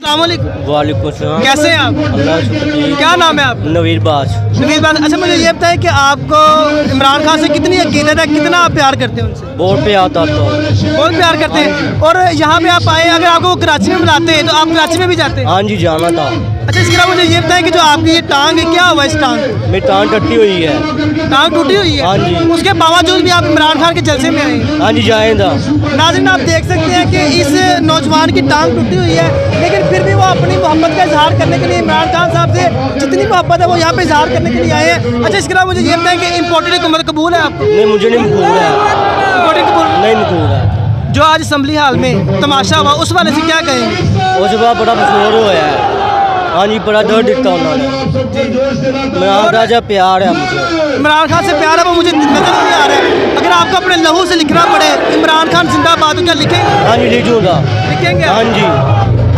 वालेकुम सलाम। कैसे हैं आप? अल्लाह का शुक्र जी। क्या नाम है आप? नवीर बाज। नवीद बात। अच्छा मुझे ये बताएं कि आपको इमरान खान से कितनी यकीनत है, कितना आप प्यार करते हैं उनसे? बहुत पे आता तो बहुत प्यार करते हैं। और यहाँ पे आप आए, अगर आपको वो कराची में बुलाते हैं तो आप कराची में भी जाते हैं? हाँ जी जाना था। अच्छा इसके अलावा मुझे ये बताएं कि जो आपकी ये टांग है, क्या हुआ इस टांग को? मेरी टांग टट्टी हुई है। टांग टूटी हुई है? हाँ जी। उसके बावजूद भी आप इमरान खान के जलसे में आए हैं। हाँ जी जाएगा। नाज़रीन आप देख सकते हैं कि इस नौजवान की टांग टूटी हुई है, लेकिन फिर भी वो अपनी मोहब्बत का इजहार करने के लिए इमरान खान साहब से जितनी मोहब्बत है वो यहाँ पे इजहार करने के लिए आए हैं। अच्छा इसके अलावा मुझे ये बताएं कि इम्पोर्टेड हुकूमत कबूल है आपको? नहीं मुझे नहीं मकबूल है। इम्पोर्टेड कबूल नहीं मकबूल है। जो आज असम्बली हाल में तमाशा हुआ उस वाले से क्या कहेंगे? उस बार बड़ा मशहूर हुआ है। हाँ जी बड़ा दर्द दिखता उन्होंने। इमरान खान से प्यार है मुझे। इमरान खान से प्यार है वो मुझे नजर नहीं आ रहा है। अगर आपको अपने लहू से लिखना पड़े इमरान खान जिंदाबाद, तो क्या लिखेंगे? हाँ जी लिखूंगा। लिखेंगे? हाँ जी।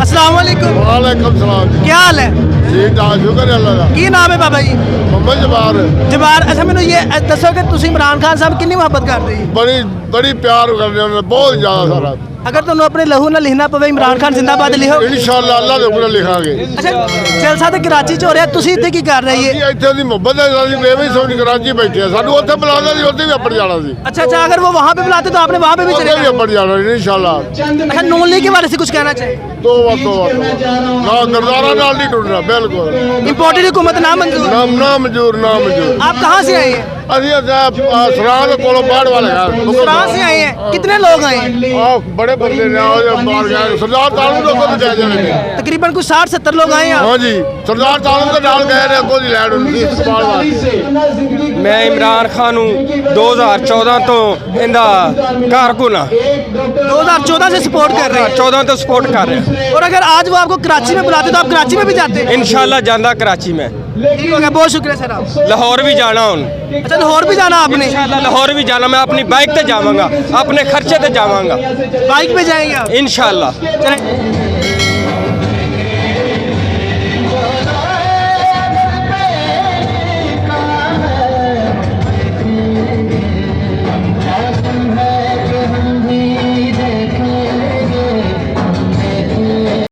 अस्सलाम वालेकुम। वालेकुम सलाम। क्या हाल है? ठीक ठाक शुक्र है अल्लाह का। की नाम है बाबा जी? मोहम्मद जबार। जबार। अच्छा मैंने ये दसो कि तुम इमरान खान साहब कितनी मोहब्बत करते हैं? बड़ी बड़ी प्यार करने उन्होंने बहुत ज्यादा सारा। अगर तुम अपने लहू ना लिखना पवे इमरान खान जिंदाबाद लिखो? इंशाअल्लाह अल्लाह दे पूरा लिखांगे। अच्छा जलसा तो कराची च हो रहा, तुसी इत्थे की कर रही है? ਇੱਥੇ ਦੀ ਮੁਹੱਬਤ ਹੈ ਸਾਡੀ ਵੇਵੇਂ ਸੋਨੀ ਕਰਾਚੀ ਬੈਠੇ ਆ ਸਾਨੂੰ ਉੱਥੇ ਬੁਲਾਉਂਦਾ ਸੀ ਉੱਥੇ ਵੀ ਅੱਪੜ ਜਾਣਾ ਸੀ अच्छा अच्छा, अगर वो वहाँ पे बुलाते तो आपने वहाँ पे भी चले ਉੱਥੇ ਵੀ जाना। ਅੱਪੜ ਜਾਣਾ ਸੀ इंशाअल्लाह। अच्छा नून लीग के बारे से कुछ कहना चाहिए? ਤੋਬਾ ਨਾ ਗਰਦਾਰਾ ਨਾਲ ਨਹੀਂ ਟੁੱਟਣਾ ਬਿਲकुल। इम्पोर्टेड हुकूमत ना मंजूर। ਨਾ ਮਨਜ਼ੂਰ ਨਾ ਮਨਜ਼ੂਰ। आप कहाँ से आए हैं? ਅਸੀਂ ਸਰਾਂ ਦੇ ਕੋਲੋਂ ਬਾੜ ਵਾਲੇ कहाँ से आए हैं? कितने लोग आए हैं? ਆ ਬੜੇ ਬੰਦੇ ਨੇ ਉਹ ਬਾੜ ਗਏ ਸਰਦਾਰ ਤਾਲੂ ਦੇ ਕੋਲ ਜਾ ਜਾਣੇ ਨੇ। तकरीबन कुछ 60-70 लोग आए हैं। ਹਾਂਜੀ ਸਰਦਾਰ ਤਾਲੂ ਦੇ ਨਾਲ ਗਏ ਨੇ ਅੱਗੋਂ ਦੀ ਲੈਣ ਹੁੰਦੀ ਇਸਤਮਾਲ ਵਾਸਤੇ। ਮੈਂ ਇਮਰਾਨ ਖਾਨ ਨੂੰ 2014 ਤੋਂ ਇਹਦਾ ਕਾਰਕੁਨ ਆ। 2014 से सपोर्ट कर रहे हैं। 14 ਤੋਂ ਸਪੋਰਟ ਕਰ ਰਿਹਾ। और अगर आज वो आपको कराची में बुलाते तो आप कराची में भी जाते? ਇਨਸ਼ਾਅੱਲਾ ਜਾਂਦਾ कराची में। ठीक हो गया, बहुत शुक्रिया सर आप। लाहौर भी जाना ਹੁਣ। अच्छा लाहौर भी जाना आपने? इंशाल्लाह लाहौर भी जाना। मैं अपनी बाइक पे जावांगा, अपने खर्चे पे जावांगा बाइक पे जाएंगे आप? इंशाल्लाह। चलें।